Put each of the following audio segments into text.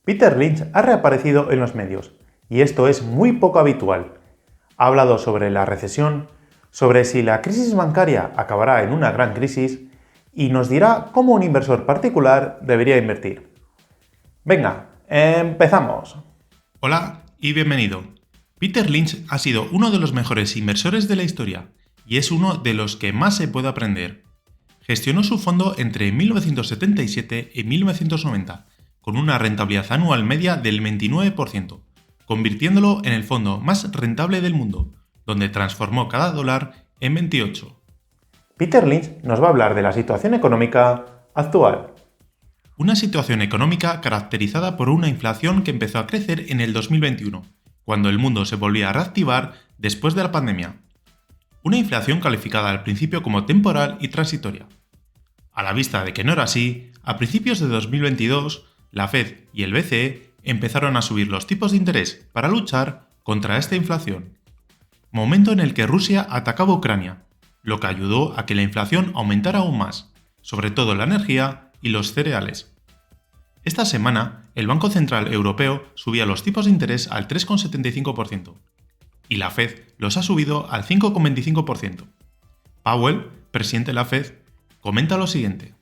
Peter Lynch ha reaparecido en los medios, y esto es muy poco habitual. Ha hablado sobre la recesión, sobre si la crisis bancaria acabará en una gran crisis, y nos dirá cómo un inversor particular debería invertir. Venga, empezamos. Hola y bienvenido. Peter Lynch ha sido uno de los mejores inversores de la historia, y es uno de los que más se puede aprender. Gestionó su fondo entre 1977 y 1990, con una rentabilidad anual media del 29%, convirtiéndolo en el fondo más rentable del mundo, donde transformó cada dólar en 28. Peter Lynch nos va a hablar de la situación económica actual. Una situación económica caracterizada por una inflación que empezó a crecer en el 2021, cuando el mundo se volvía a reactivar después de la pandemia. Una inflación calificada al principio como temporal y transitoria. A la vista de que no era así, a principios de 2022, la Fed y el BCE empezaron a subir los tipos de interés para luchar contra esta inflación. Momento en el que Rusia atacaba Ucrania, lo que ayudó a que la inflación aumentara aún más, sobre todo la energía y los cereales. Esta semana, el Banco Central Europeo subía los tipos de interés al 3,75% y la Fed los ha subido al 5,25%. Powell, presidente de la Fed, comenta lo siguiente.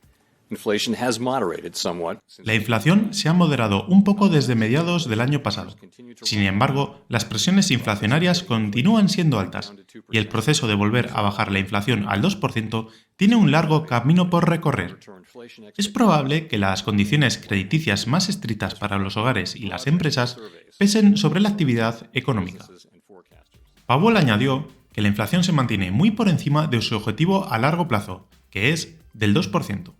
La inflación se ha moderado un poco desde mediados del año pasado. Sin embargo, las presiones inflacionarias continúan siendo altas y el proceso de volver a bajar la inflación al 2% tiene un largo camino por recorrer. Es probable que las condiciones crediticias más estrictas para los hogares y las empresas pesen sobre la actividad económica. Powell añadió que la inflación se mantiene muy por encima de su objetivo a largo plazo, que es del 2%.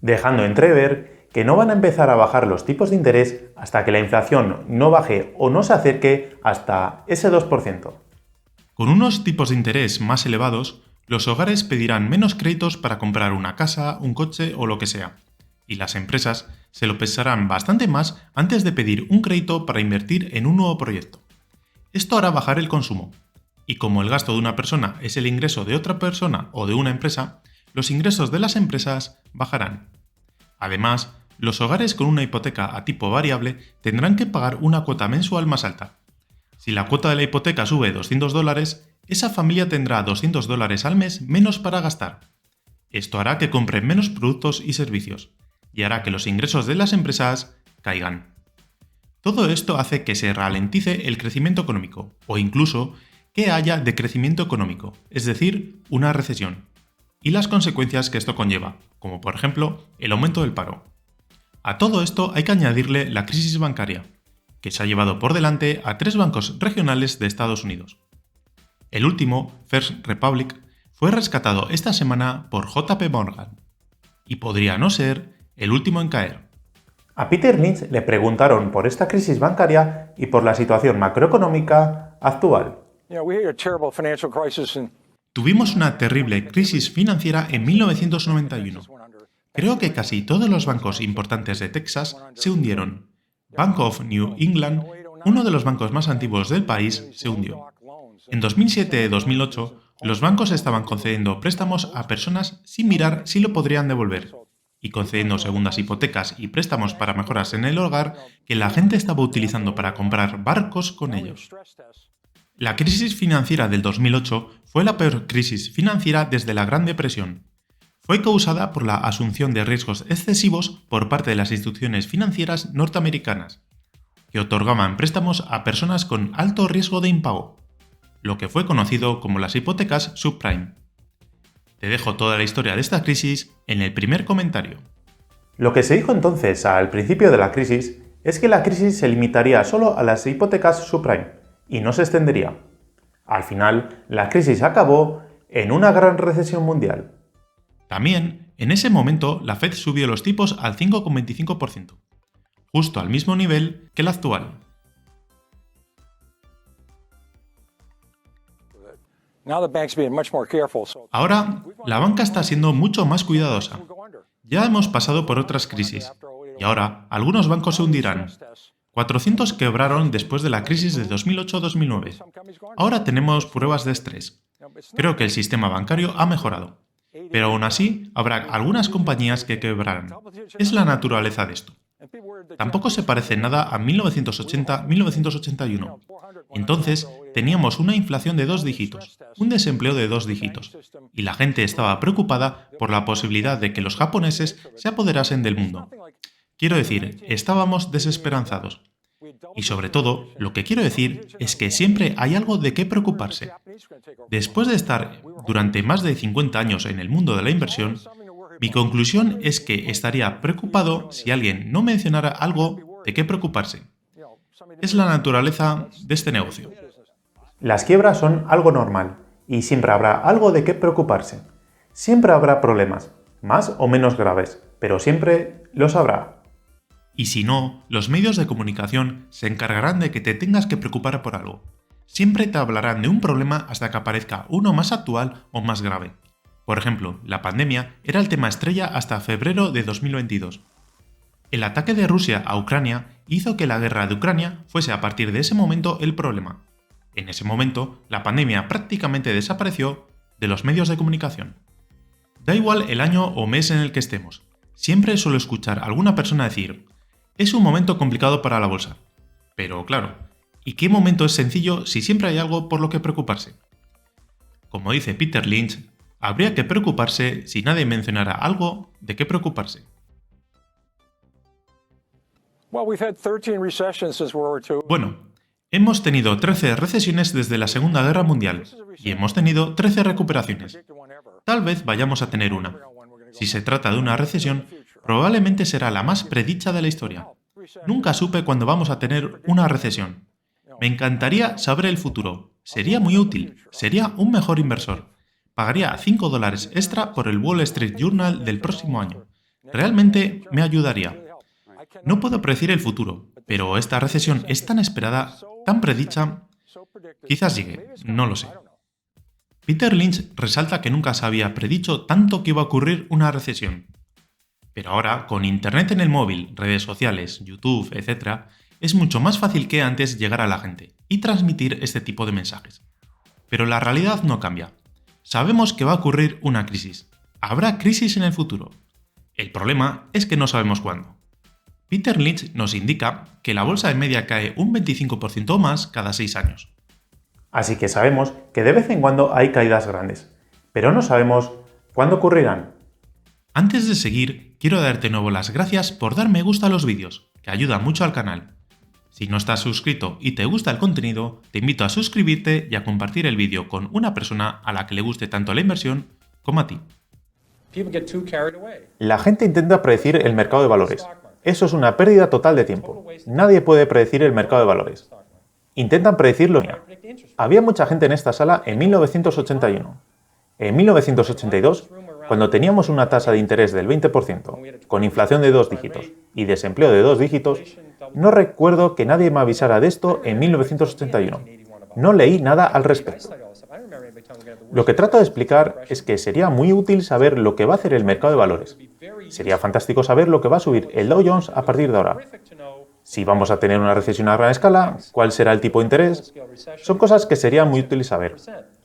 Dejando entrever que no van a empezar a bajar los tipos de interés hasta que la inflación no baje o no se acerque hasta ese 2%. Con unos tipos de interés más elevados, los hogares pedirán menos créditos para comprar una casa, un coche o lo que sea, y las empresas se lo pensarán bastante más antes de pedir un crédito para invertir en un nuevo proyecto. Esto hará bajar el consumo, y como el gasto de una persona es el ingreso de otra persona o de una empresa, los ingresos de las empresas bajarán. Además, los hogares con una hipoteca a tipo variable tendrán que pagar una cuota mensual más alta. Si la cuota de la hipoteca sube $200, esa familia tendrá $200 al mes menos para gastar. Esto hará que compren menos productos y servicios, y hará que los ingresos de las empresas caigan. Todo esto hace que se ralentice el crecimiento económico, o incluso que haya decrecimiento económico, es decir, una recesión, y las consecuencias que esto conlleva, como por ejemplo el aumento del paro. A todo esto hay que añadirle la crisis bancaria, que se ha llevado por delante a 3 bancos regionales de Estados Unidos. El último, First Republic, fue rescatado esta semana por JP Morgan, y podría no ser el último en caer. A Peter Lynch le preguntaron por esta crisis bancaria y por la situación macroeconómica actual. Tuvimos una terrible crisis financiera en 1991. Creo que casi todos los bancos importantes de Texas se hundieron. Bank of New England, uno de los bancos más antiguos del país, se hundió. En 2007-2008, los bancos estaban concediendo préstamos a personas sin mirar si lo podrían devolver, y concediendo segundas hipotecas y préstamos para mejoras en el hogar que la gente estaba utilizando para comprar barcos con ellos. La crisis financiera del 2008 fue la peor crisis financiera desde la Gran Depresión. Fue causada por la asunción de riesgos excesivos por parte de las instituciones financieras norteamericanas, que otorgaban préstamos a personas con alto riesgo de impago, lo que fue conocido como las hipotecas subprime. Te dejo toda la historia de esta crisis en el primer comentario. Lo que se dijo entonces al principio de la crisis es que la crisis se limitaría solo a las hipotecas subprime y no se extendería. Al final, la crisis acabó en una gran recesión mundial. También, en ese momento, la Fed subió los tipos al 5,25%, justo al mismo nivel que el actual. Ahora, la banca está siendo mucho más cuidadosa. Ya hemos pasado por otras crisis, y ahora algunos bancos se hundirán. 400 quebraron después de la crisis de 2008-2009. Ahora tenemos pruebas de estrés. Creo que el sistema bancario ha mejorado. Pero aún así, habrá algunas compañías que quebrarán. Es la naturaleza de esto. Tampoco se parece nada a 1980-1981. Entonces, teníamos una inflación de 2 dígitos, un desempleo de 2 dígitos, y la gente estaba preocupada por la posibilidad de que los japoneses se apoderasen del mundo. Quiero decir, estábamos desesperanzados. Y sobre todo, lo que quiero decir es que siempre hay algo de qué preocuparse. Después de estar durante más de 50 años en el mundo de la inversión, mi conclusión es que estaría preocupado si alguien no mencionara algo de qué preocuparse. Es la naturaleza de este negocio. Las quiebras son algo normal y siempre habrá algo de qué preocuparse. Siempre habrá problemas, más o menos graves, pero siempre los habrá. Y si no, los medios de comunicación se encargarán de que te tengas que preocupar por algo. Siempre te hablarán de un problema hasta que aparezca uno más actual o más grave. Por ejemplo, la pandemia era el tema estrella hasta febrero de 2022. El ataque de Rusia a Ucrania hizo que la guerra de Ucrania fuese a partir de ese momento el problema. En ese momento, la pandemia prácticamente desapareció de los medios de comunicación. Da igual el año o mes en el que estemos. Siempre suelo escuchar a alguna persona decir: es un momento complicado para la bolsa. Pero claro, ¿y qué momento es sencillo si siempre hay algo por lo que preocuparse? Como dice Peter Lynch, habría que preocuparse si nadie mencionara algo de qué preocuparse. Bueno, hemos tenido 13 recesiones desde la Segunda Guerra Mundial y hemos tenido 13 recuperaciones. Tal vez vayamos a tener una. Si se trata de una recesión, probablemente será la más predicha de la historia. Nunca supe cuándo vamos a tener una recesión. Me encantaría saber el futuro. Sería muy útil. Sería un mejor inversor. Pagaría $5 extra por el Wall Street Journal del próximo año. Realmente me ayudaría. No puedo predecir el futuro, pero esta recesión es tan esperada, tan predicha. Quizás llegue, no lo sé. Peter Lynch resalta que nunca se había predicho tanto que iba a ocurrir una recesión. Pero ahora, con Internet en el móvil, redes sociales, YouTube, etc., es mucho más fácil que antes llegar a la gente y transmitir este tipo de mensajes. Pero la realidad no cambia. Sabemos que va a ocurrir una crisis. Habrá crisis en el futuro. El problema es que no sabemos cuándo. Peter Lynch nos indica que la bolsa en media cae un 25% más cada 6 años. Así que sabemos que de vez en cuando hay caídas grandes, pero no sabemos cuándo ocurrirán. Antes de seguir, quiero darte de nuevo las gracias por dar me gusta a los vídeos, que ayuda mucho al canal. Si no estás suscrito y te gusta el contenido, te invito a suscribirte y a compartir el vídeo con una persona a la que le guste tanto la inversión como a ti. La gente intenta predecir el mercado de valores. Eso es una pérdida total de tiempo. Nadie puede predecir el mercado de valores. Intentan predecirlo. Había mucha gente en esta sala en 1981. En 1982, cuando teníamos una tasa de interés del 20%, con inflación de 2 dígitos y desempleo de 2 dígitos, no recuerdo que nadie me avisara de esto en 1981. No leí nada al respecto. Lo que trato de explicar es que sería muy útil saber lo que va a hacer el mercado de valores. Sería fantástico saber lo que va a subir el Dow Jones a partir de ahora. Si vamos a tener una recesión a gran escala, cuál será el tipo de interés, son cosas que sería muy útil saber,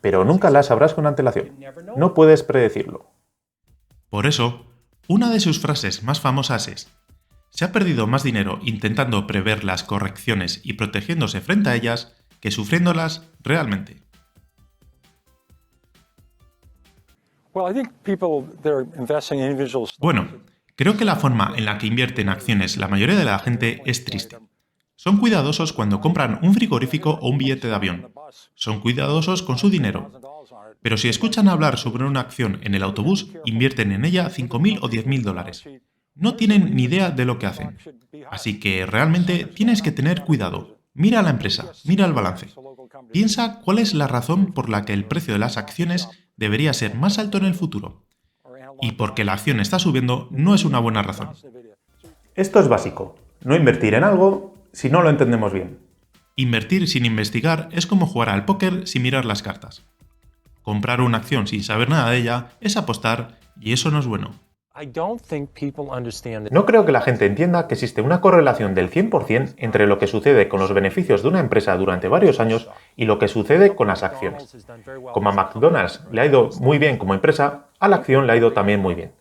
pero nunca las sabrás con antelación. No puedes predecirlo. Por eso, una de sus frases más famosas es: se ha perdido más dinero intentando prever las correcciones y protegiéndose frente a ellas que sufriéndolas realmente. Bueno, creo que la forma en la que invierte en acciones la mayoría de la gente es triste. Son cuidadosos cuando compran un frigorífico o un billete de avión. Son cuidadosos con su dinero. Pero si escuchan hablar sobre una acción en el autobús, invierten en ella $5.000 o $10.000. No tienen ni idea de lo que hacen. Así que realmente tienes que tener cuidado. Mira a la empresa, mira el balance. Piensa cuál es la razón por la que el precio de las acciones debería ser más alto en el futuro. Y porque la acción está subiendo no es una buena razón. Esto es básico. No invertir en algo si no lo entendemos bien. Invertir sin investigar es como jugar al póker sin mirar las cartas. Comprar una acción sin saber nada de ella es apostar y eso no es bueno. No creo que la gente entienda que existe una correlación del 100% entre lo que sucede con los beneficios de una empresa durante varios años y lo que sucede con las acciones. Como a McDonald's le ha ido muy bien como empresa, a la acción le ha ido también muy bien.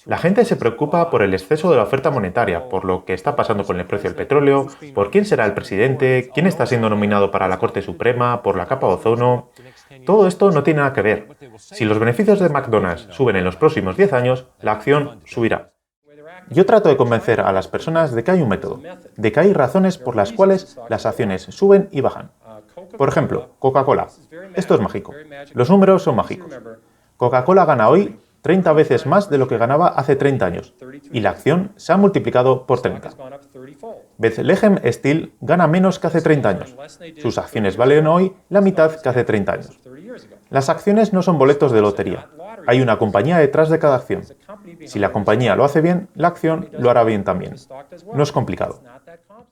La gente se preocupa por el exceso de la oferta monetaria, por lo que está pasando con el precio del petróleo, por quién será el presidente, quién está siendo nominado para la Corte Suprema, por la capa de ozono. Todo esto no tiene nada que ver. Si los beneficios de McDonald's suben en los próximos 10 años, la acción subirá. Yo trato de convencer a las personas de que hay un método, de que hay razones por las cuales las acciones suben y bajan. Por ejemplo, Coca-Cola. Esto es mágico. Los números son mágicos. Coca-Cola gana hoy 30 veces más de lo que ganaba hace 30 años, y la acción se ha multiplicado por 30. Bethlehem Steel gana menos que hace 30 años. Sus acciones valen hoy la mitad que hace 30 años. Las acciones no son boletos de lotería. Hay una compañía detrás de cada acción. Si la compañía lo hace bien, la acción lo hará bien también. No es complicado.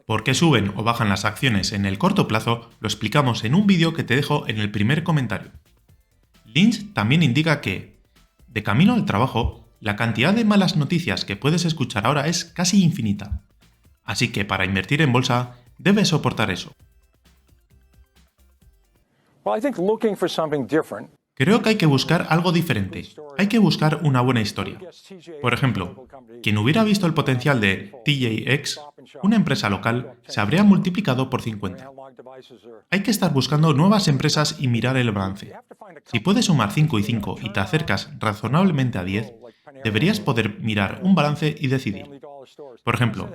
¿Por qué suben o bajan las acciones en el corto plazo? Lo explicamos en un vídeo que te dejo en el primer comentario. Lynch también indica que, de camino al trabajo, la cantidad de malas noticias que puedes escuchar ahora es casi infinita. Así que para invertir en bolsa, debes soportar eso. Creo que hay que buscar algo diferente. Hay que buscar una buena historia. Por ejemplo, quien hubiera visto el potencial de TJX, una empresa local, se habría multiplicado por 50. Hay que estar buscando nuevas empresas y mirar el balance. Si puedes sumar 5 y 5 y te acercas razonablemente a 10, deberías poder mirar un balance y decidir. Por ejemplo,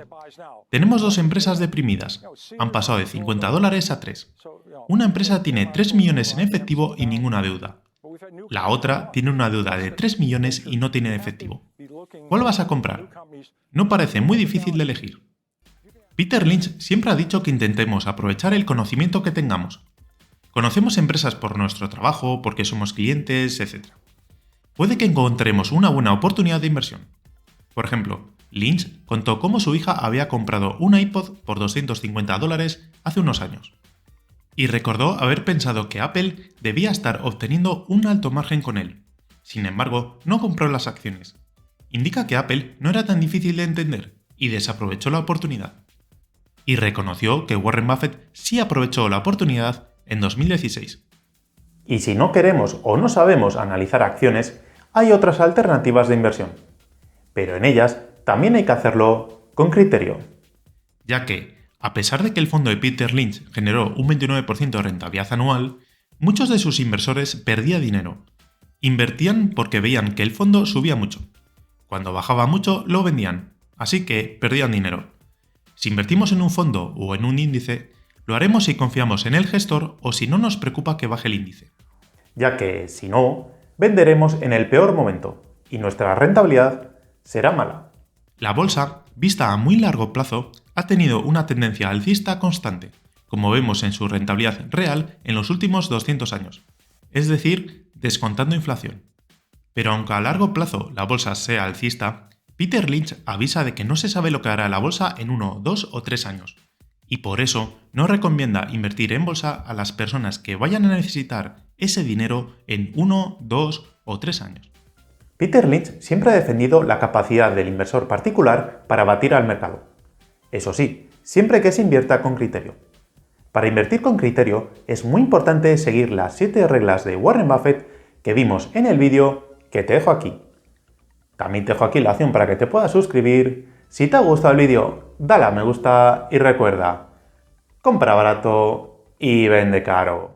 tenemos dos empresas deprimidas. Han pasado de $50 a 3. Una empresa tiene 3 millones en efectivo y ninguna deuda. La otra tiene una deuda de 3 millones y no tiene efectivo. ¿Cuál vas a comprar? No parece muy difícil de elegir. Peter Lynch siempre ha dicho que intentemos aprovechar el conocimiento que tengamos. Conocemos empresas por nuestro trabajo, porque somos clientes, etc. Puede que encontremos una buena oportunidad de inversión. Por ejemplo, Lynch contó cómo su hija había comprado un iPod por $250 hace unos años. Y recordó haber pensado que Apple debía estar obteniendo un alto margen con él. Sin embargo, no compró las acciones. Indica que Apple no era tan difícil de entender y desaprovechó la oportunidad. Y reconoció que Warren Buffett sí aprovechó la oportunidad en 2016. Y si no queremos o no sabemos analizar acciones, hay otras alternativas de inversión. Pero en ellas también hay que hacerlo con criterio. Ya que, a pesar de que el fondo de Peter Lynch generó un 29% de rentabilidad anual, muchos de sus inversores perdían dinero. Invertían porque veían que el fondo subía mucho. Cuando bajaba mucho, lo vendían, así que perdían dinero. Si invertimos en un fondo o en un índice, lo haremos si confiamos en el gestor o si no nos preocupa que baje el índice. Ya que, si no, venderemos en el peor momento y nuestra rentabilidad será mala. La bolsa, vista a muy largo plazo, ha tenido una tendencia alcista constante, como vemos en su rentabilidad real en los últimos 200 años, es decir, descontando inflación. Pero aunque a largo plazo la bolsa sea alcista, Peter Lynch avisa de que no se sabe lo que hará la bolsa en 1, 2 o 3 años, y por eso no recomienda invertir en bolsa a las personas que vayan a necesitar ese dinero en 1, 2 o 3 años. Peter Lynch siempre ha defendido la capacidad del inversor particular para batir al mercado. Eso sí, siempre que se invierta con criterio. Para invertir con criterio es muy importante seguir las 7 reglas de Warren Buffett que vimos en el vídeo que te dejo aquí. También te dejo aquí la opción para que te puedas suscribir. Si te ha gustado el vídeo, dale a me gusta y recuerda, compra barato y vende caro.